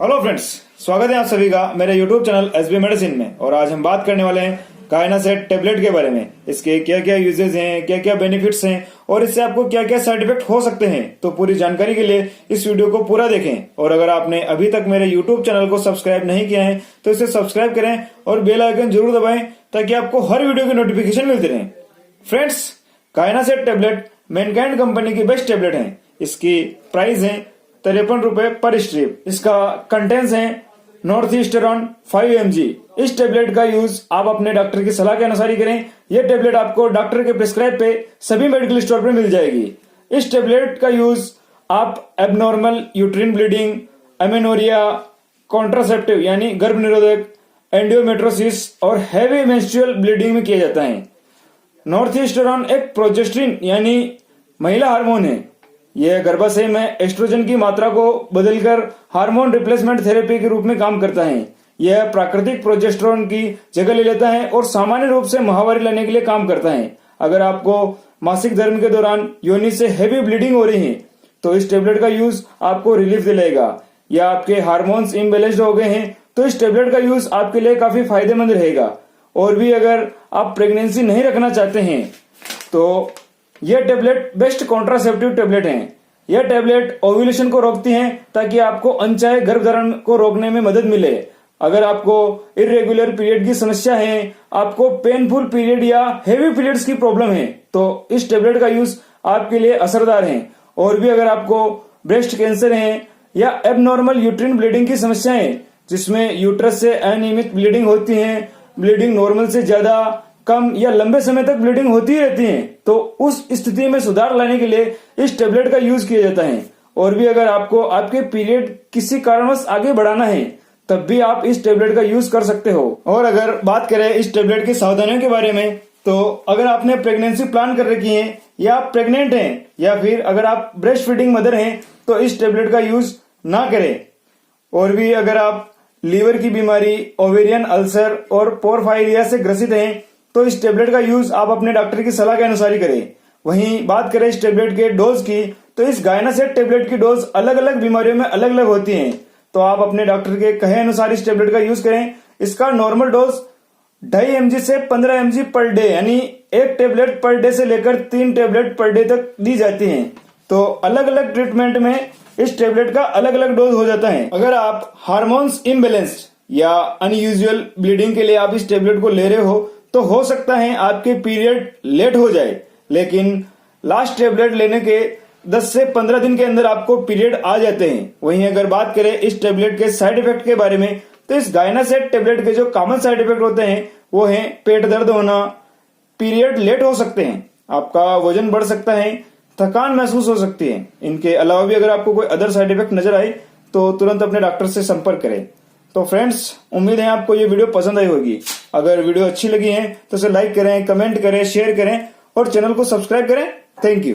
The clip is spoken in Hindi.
हेलो फ्रेंड्स, स्वागत है आप सभी का मेरे YouTube चैनल sbmedicine में। और आज हम बात करने वाले हैं गायनासेट टेबलेट के बारे में। इसके क्या क्या यूजेस हैं, क्या क्या बेनिफिट्स हैं और इससे आपको क्या क्या साइड इफेक्ट हो सकते हैं। तो पूरी जानकारी के लिए इस वीडियो को पूरा देखें। और अगर आपने अभी तक मेरे YouTube चैनल को सब्सक्राइब नहीं किया है तो इसे सब्सक्राइब करें और बेल आइकन जरूर दबाएं ताकि आपको हर वीडियो की नोटिफिकेशन मिलती रहे। फ्रेंड्स, गायनासेट टेबलेट मैनकाइंड कंपनी की बेस्ट टेबलेट है। इसकी प्राइस है 53 रुपए पर स्ट्रिप। इसका कंटेंट्स है नोरेथिस्टेरोन 5 mg। इस टेबलेट का यूज आप अपने डॉक्टर की सलाह के अनुसार ही करें। यह टेबलेट आपको डॉक्टर के प्रिस्क्राइब पे सभी मेडिकल स्टोर पे मिल जाएगी। इस टेबलेट का यूज आप abnormal uterine bleeding, amenorrhoea, contraceptive यानी गर्भ निरोधक, एंडोमेट्रोसिस और हैवी मेंस्ट्रुअल ब्लीडिंग में किया जाता है। नोरेथिस्टेरोन एक प्रोजेस्टेरोन यानी महिला हार्मोन है। यह गर्भाशय में एस्ट्रोजन की मात्रा को बदलकर हार्मोन रिप्लेसमेंट थेरेपी के रूप में काम करता है। यह प्राकृतिक प्रोजेस्टेरोन की जगह ले लेता है और सामान्य रूप से माहवारी लेने के लिए काम करता है। अगर आपको मासिक धर्म के दौरान योनि से हैवी ब्लीडिंग हो रही है तो इस टेबलेट का यूज आपको रिलीफ दिलाएगा। या आपके हार्मोन्स इम्बैलेंस्ड हो गए हैं तो इस टेबलेट का यूज आपके लिए काफी फायदेमंद रहेगा। और भी अगर आप प्रेगनेंसी नहीं रखना चाहते हैं तो यह टेबलेट बेस्ट कॉन्ट्रासेप्टिव टेबलेट है। यह टेबलेट ओव्यूलेशन को रोकती है ताकि आपको अनचाहे गर्भधारण को रोकने में मदद मिले। अगर आपको इर्रेगुलर पीरियड की समस्या है, आपको पेनफुल पीरियड या हेवी पीरियड्स की प्रॉब्लम है तो इस टेबलेट का यूज आपके लिए असरदार है। और भी अगर आपको ब्रेस्ट कैंसर है या एबनॉर्मल यूट्रिन ब्लीडिंग की समस्या है जिसमें यूट्रस से अनियमित ब्लीडिंग होती है, ब्लीडिंग नॉर्मल से ज्यादा, कम या लंबे समय तक ब्लीडिंग होती रहती है, तो उस स्थिति में सुधार लाने के लिए इस टेबलेट का यूज किया जाता है। और भी अगर आपको आपके पीरियड किसी कारणवश आगे बढ़ाना है तब भी आप इस टेबलेट का यूज कर सकते हो। और अगर बात करें इस टेबलेट की सावधानियों के बारे में तो अगर आपने प्रेगनेंसी प्लान कर रखी है या आप प्रेग्नेंट हैं या फिर अगर आप ब्रेस्ट फीडिंग मदर हैं तो इस टेबलेट का यूज ना करें। और भी अगर आप लीवर की बीमारी, ओवेरियन अल्सर और पोरफायरिया से ग्रसित हैं तो इस टेबलेट का यूज आप अपने डॉक्टर की सलाह के अनुसार ही करें। वहीं बात करें इस टेबलेट के डोज की तो इस गायनासेट टेबलेट की डोज अलग अलग बीमारियों में अलग अलग होती हैं, तो आप अपने डॉक्टर के कहे अनुसार इस टेबलेट का यूज करें। इसका नॉर्मल डोज 2.5 mg से 15 mg पर डे यानी 1 टेबलेट पर डे से लेकर 3 टेबलेट पर डे तक दी जाती है। तो अलग अलग ट्रीटमेंट में इस टेबलेट का अलग अलग डोज हो जाता है। अगर आप हार्मोन्स इम्बैलेंस्ड या अनयूजुअल ब्लीडिंग के लिए आप इस टेबलेट को ले रहे हो तो हो सकता है आपके पीरियड लेट हो जाए, लेकिन लास्ट टेबलेट लेने के 10 से 15 दिन के अंदर आपको पीरियड आ जाते हैं। वहीं अगर बात करें इस टेबलेट के साइड इफेक्ट के बारे में तो इस गायनासेट टेबलेट के जो कॉमन साइड इफेक्ट होते हैं वो हैं पेट दर्द होना, पीरियड लेट हो सकते हैं, आपका वजन बढ़ सकता है, थकान महसूस हो सकती है। इनके अलावा भी अगर आपको कोई अदर साइड इफेक्ट नजर आए तो तुरंत अपने डॉक्टर से संपर्क करें। तो फ्रेंड्स, उम्मीद है आपको ये वीडियो पसंद आई होगी। अगर वीडियो अच्छी लगी है तो इसे लाइक करें, कमेंट करें, शेयर करें और चैनल को सब्सक्राइब करें। Thank you.